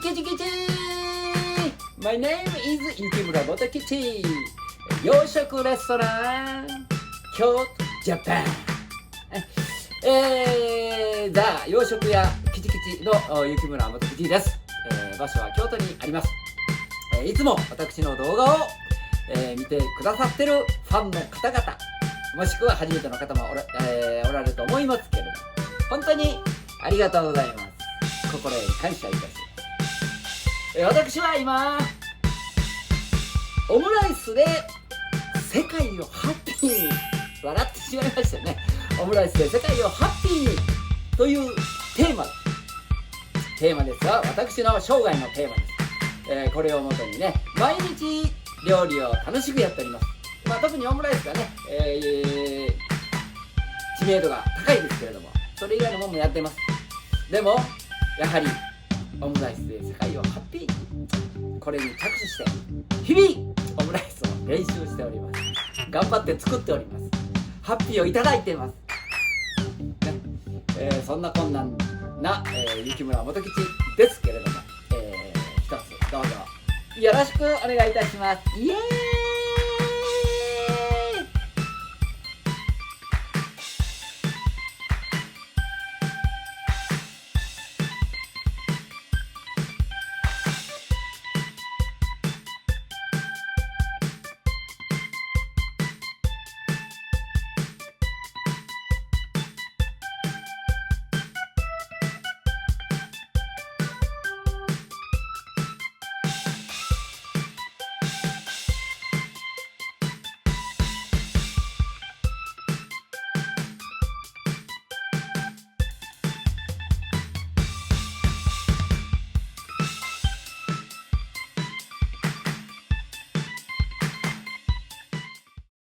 キチキチ My name is 雪村元吉。洋食レストラン京都ジャパン。ザ洋食屋キチキチの雪村元吉です。場所は京都にあります。いつも私の動画を、見てくださってるファンの方々、もしくは初めての方もおられると思いますけれども、本当にありがとうございます。心より感謝いたします。私は今オムライスで世界をハッピーに、笑ってしまいましたね。オムライスで世界をハッピーにというテーマですが、私の生涯のテーマです。これをもとにね、毎日料理を楽しくやっております。特にオムライスがね、知名度が高いですけれども、それ以外のものもやってます。でもやはりオムライスで世界をハッピー、これに着手して日々オムライスを練習しております。頑張って作っております。ハッピーをいただいています、ね。そんな困難な、雪村元吉ですけれども、一つどうぞよろしくお願いいたします。イエーイ。